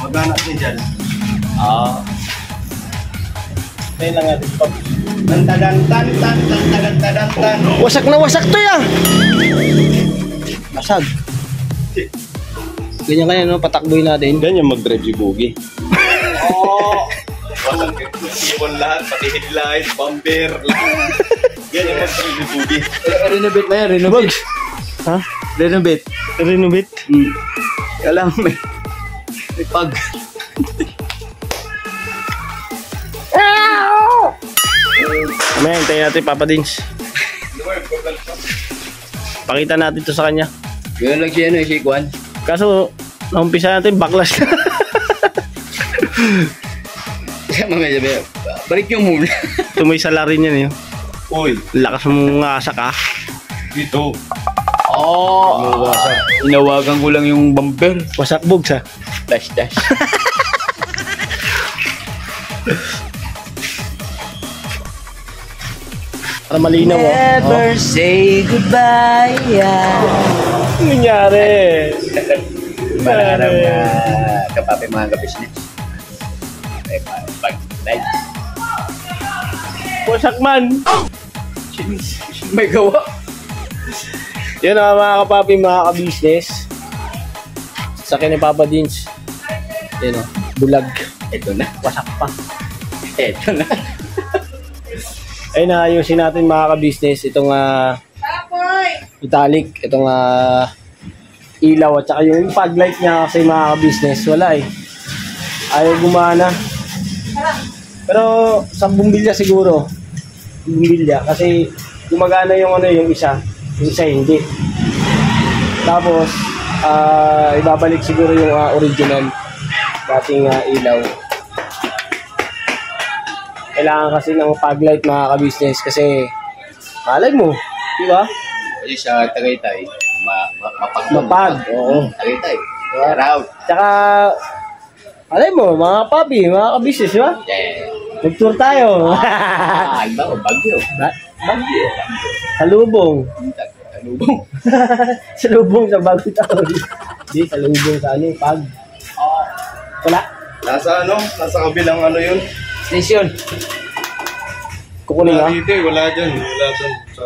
Magana din dyan. Tayo lang natin pag... Tan. Wasak na wasak to ya. Basag. Ganyan kaya no, patakboy natin. Ganyan mag-drive si Boogie. Walang iwan lahat, pati headlight, bumper, lahat. Ganyan mag-drive si Boogie. Renovate na yan, renovate. Ha? Renovate. Renovate? Kailangan may pag. Mamaya, hintayin natin Papa Dins. Pakita natin to sa kanya. Yun lang siya, si Kwan. Kaso, naumpisa natin, backlash na. Kaya mamaya sabi, balik yung mula. Tumoy sa larin yan eh. Uy, Lakas mo nga sa ka. dito. Inawagan ko lang yung bumper. Wasak bugs ha. Dash. Para malinaw oh. Never say goodbye. Ano nangyari? Para kapapi mga ka-business. Pag-light. Wasak man. May gawa. Yun mga kapapi, mga ka-business. Sa akin ni Papa Dins. Yun o, bulag. Ito na. Wasak pa. Ito na. Ay naayusin natin mga ka-business. Itong italic. Itong ilaw at saka yung fog light niya kasi mga ka-business. Wala eh. Ayaw gumana. Pero sa bumbilya siguro. Bumbilya. Kasi gumagana yung yung isa. Yung isa hindi. Tapos ibabalik siguro yung original dating ilaw. Kailangan kasi ng fog light mga ka-business kasi malay mo, di ba? Kasi sa Tagaytay, Mapag. Oo. Tagaytay. Route. Tsaka malay mo, mga papi, mga ka-business, di ba? Yeah. Mag-tour tayo. Alba o Bagyo. Bagyo. Salubong. Salubong. Salubong sa Bagyo taon. Di, salubong sa pag. Wala. Nasa kabilang yun. Station. Kukunin Wala nga. dito wala dyan. Wala dyan sa...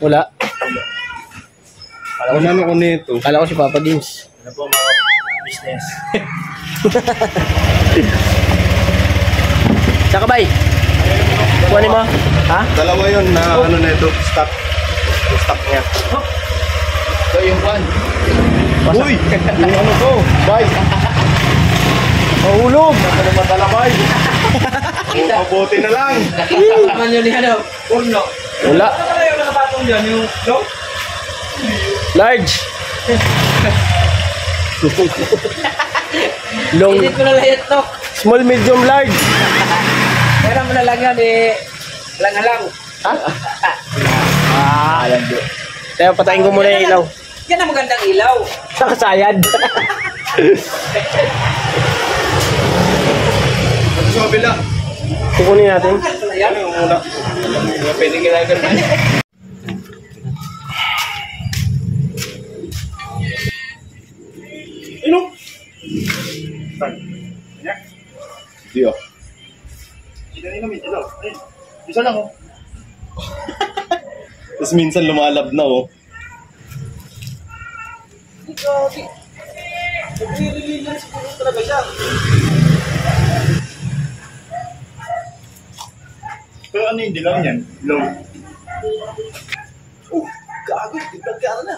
Wala. Wala na ko nito. Kala ko si Papa Dins. Ano po mga business? Saka bay. Kuhanin mo. Ha? Dalawa yun na na ito. Stock. Stock niya. So yung Kwan. Uy! Yung to? Bye! Mahulog. Ano matalabay? Mabuti na lang. Naman yun ni Urno. Wala. Ano yung nakapatong dyan? Yung long? Large. Long. Edit ko na lang yung tok. Small, medium, large. Pero mo na lang yan lang-alang. Alam ko. Kaya patayin ko muna yung ilaw. Yan ang magandang ilaw. Sa kasayad. Sa kabila. Kukunin natin. Yan. Yung una. Pwede ginagawa man. Ino? Hindi oh. Isa lang oh. Tapos minsan lumalab na oh. Grabe. Nagre-release siguro talaga siya. Pero ano yung dilaw niyan? Low. Oh, gago. Tignan ka na.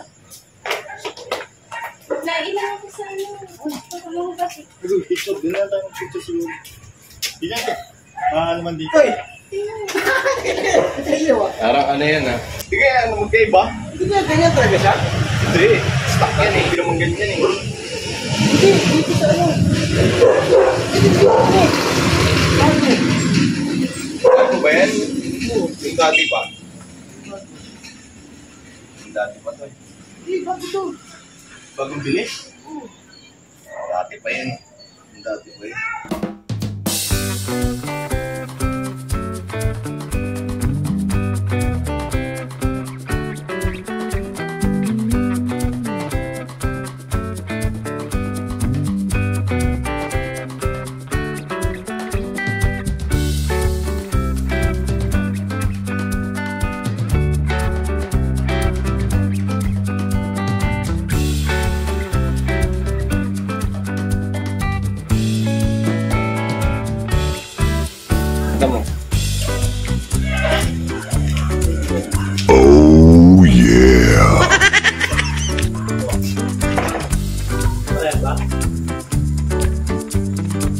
Nailang ako sa ano kasi. Pero picture, din na tayo mag-picture siguro. Di na ito. Naman dito. Parang yan ah. Sige, magkaiba? Ganyan talaga siya? Hindi. Stock yan eh. Hindi naman ganyan eh. Hindi, dito sa ano. Ano ba yan? Yung dati pa. Yung dati pa to eh. Hindi, bago ito. Bagong bilis? Dati pa yan. Yung dati pa yan.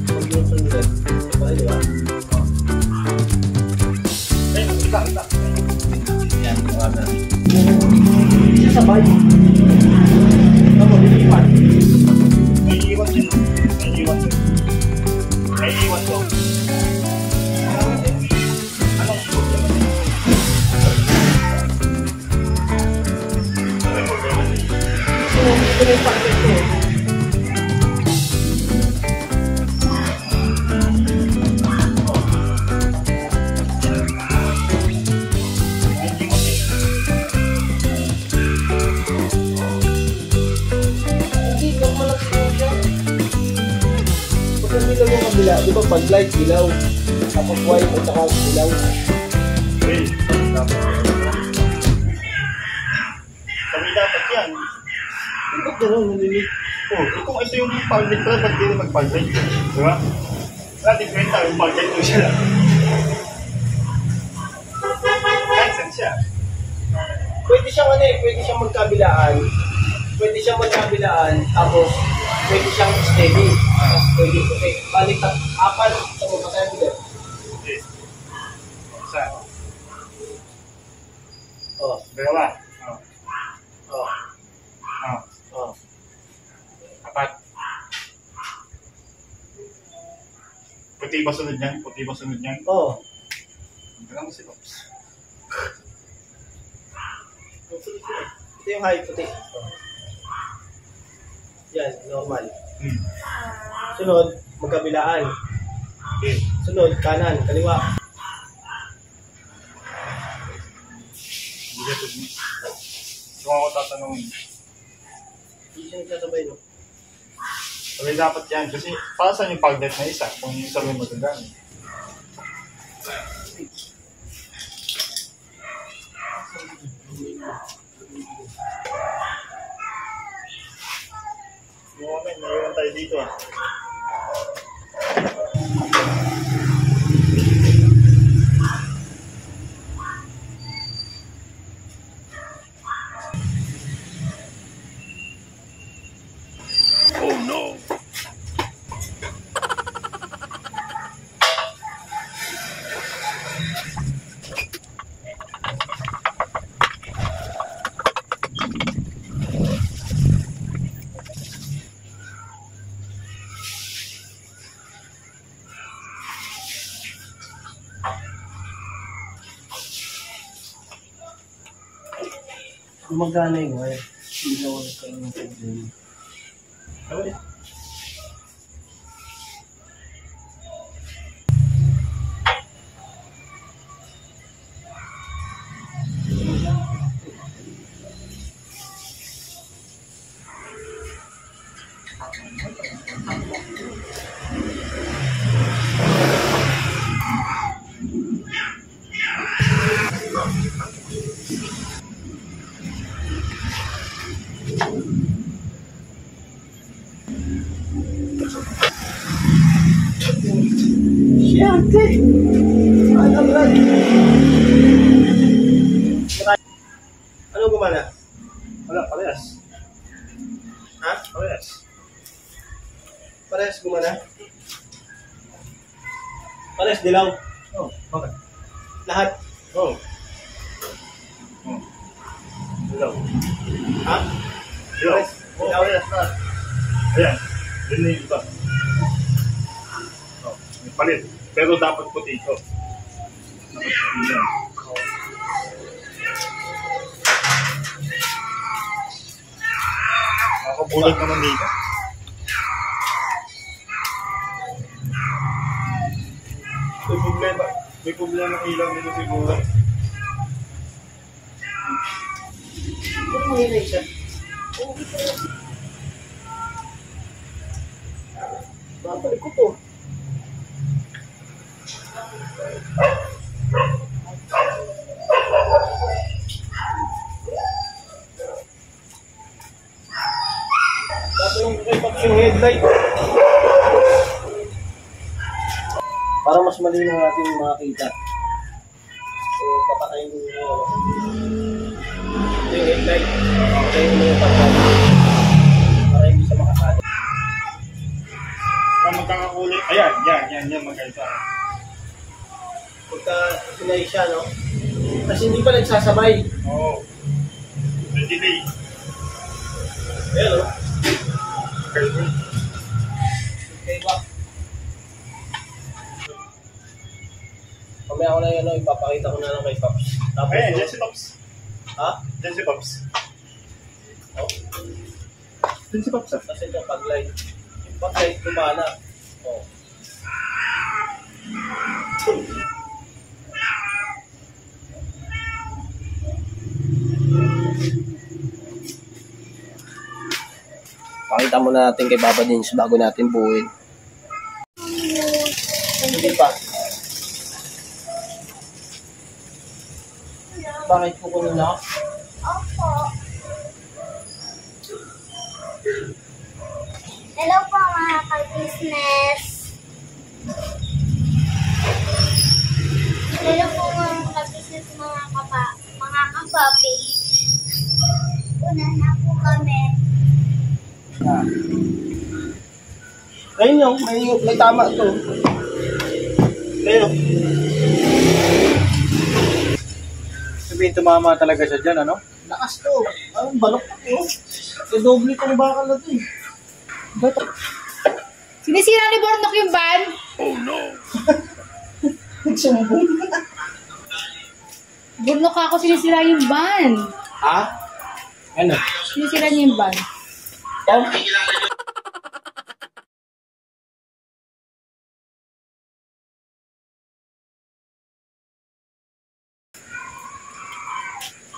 Pag yung sunod. Okay, di ba? Kita. Yan, wala. Sasabay. Ano, lilipat. May iwan yun. May iwan to. Anong problema niya? Anong problema niya? Ito na yung packet ko. Hindi, normal lang siguro siya. Pag nandito yung kabila, di ba pag light, ilaw. Tapos white at saka ilaw. Kami dapat yan. Ba't gano'n, nalilig? Oh, kung ito yung pag-light pala, ba't din mag-pag-light? Di ba? Different tayo, pag-light ko siya. License siya. Pwede siyang ano eh, pwede siyang magkabilaan. Pwede siyang magkabilaan, tapos pwede siyang steady. Tapos pwede, okay, balik apat sa magkasaya bigat. Okay. Isa. Oh, Dalawa. oh, Oh. oh. Apat. Puti ba sunod niyan? Oh. Ang galang mo si Pops. Ito yung height puti. Oh. Yan, normal. Sunod, magkabilaan. Okay. Sunod, kanan, kaliwa. Hindi ka ito. Kung ako tatanungin. Hindi siya nagsasabay, no? Sabi dapat yan. Kasi para saan yung pag-light na isa kung yung sabi mo gagamit? Moment, naiwan tayo dito ah. Gumagana yung wire. Hindi na wala kayo ng problema. Okay. Siyempre! Ano ba? Ano gumana? Wala, parehas. Ha? Parehas. Parehas gumana? Parehas dilaw? Oh, bakit? Lahat? Oh. Hello. Ha? Hello. Oh, parehas na. Ayan. Yun na yung iba. Oh, may palit. Pero dapat puti ito. Dapat puti yan. Nakakabulag naman dito. May problema ng ilaw dito siguro. Ano mo yun siya? Babalik ko to. Tapos yung headlight. Para mas malinaw natin makakita. So, papatayin ko yung ito yung headlight. Papatayin ko yung pagkakas. Para hindi siya makakali. Yan, magkaiba. Pagka sinay siya, no? Kasi hindi pa nagsasabay. Oo. May delay. Pero, Magkaiba. okay ba? Mamaya ko na yun, ipapakita ko na lang kay Pops. Tapos, Ayan, dyan si Pops. ha? Dyan si Pops. Oh, Dyan si Pops, ah. kasi ito, pag-light. Yung pag-light gumana. Oh. Pakita muna natin kay Papa Dins bago natin buuin. Hindi pa. Bakit po kunin na? Opo. Hello po mga ka-business. Hello po mga ka-business, mga kapapi. Una na po kami. Ayun yung, may tama to. Ayun. Sabihin, tumama talaga siya dyan, ano? Lakas to. Ang balok to. Eh, doble tong bakal na to eh. Bato. Sinisira ni Bornok yung van? Nagsumbong. Bornok ako sinisira yung van. Ha? Ano? Sinisira niya yung van. Tom?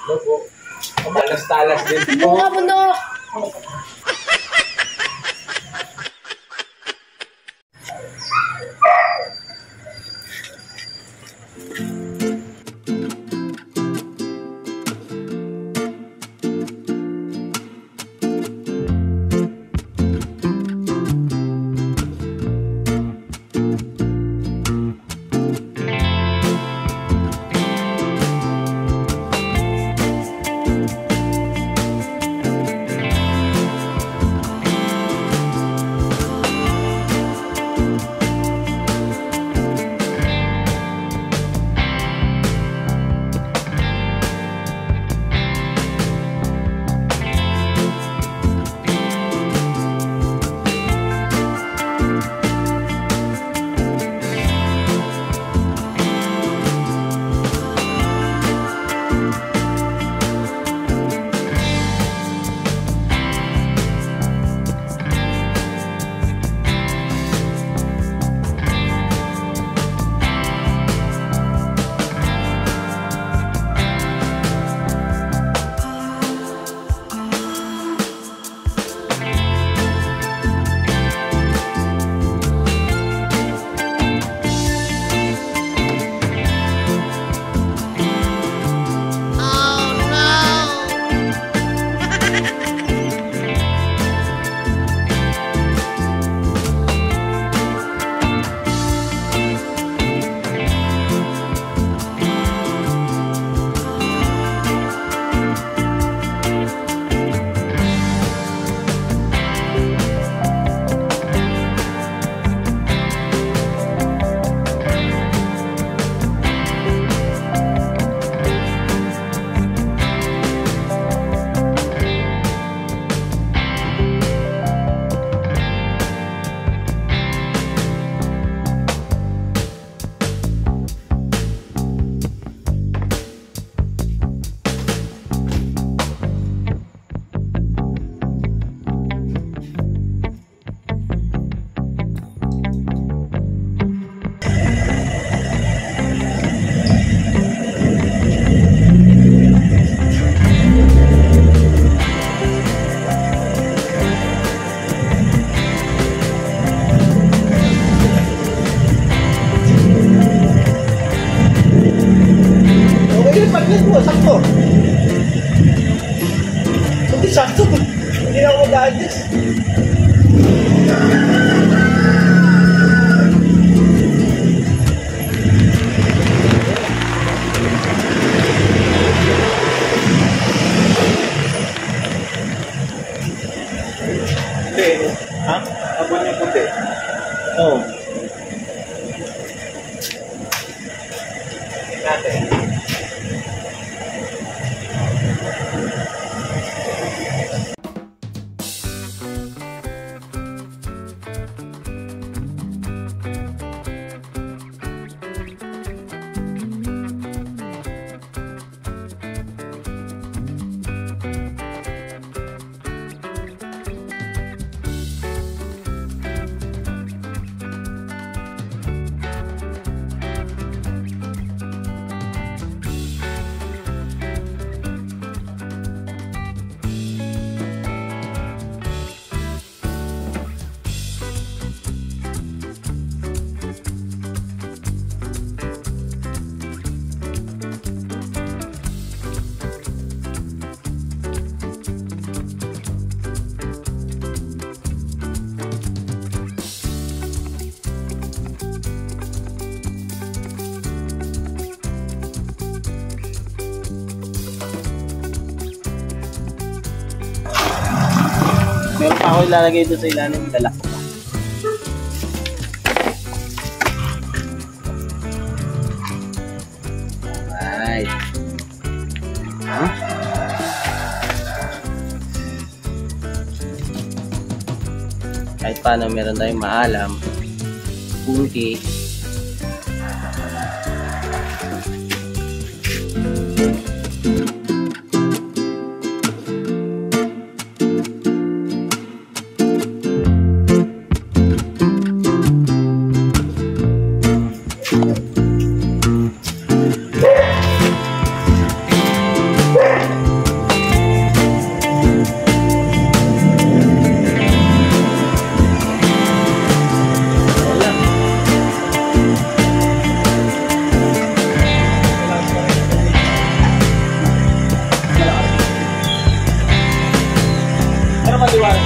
Logo. Talas-talas din. Oo nga, Bornok. sakto. Hindi sakto. Hindi na ako mag-a-adjust. Hindi. Ha? Abon yung puti. Oo. natin. Meron pa ako ilalagay doon sa ilalim, dala ko pa. Alright. Huh? Kahit paano meron tayong maalam, kunti. Pero maliwanag.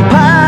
lipa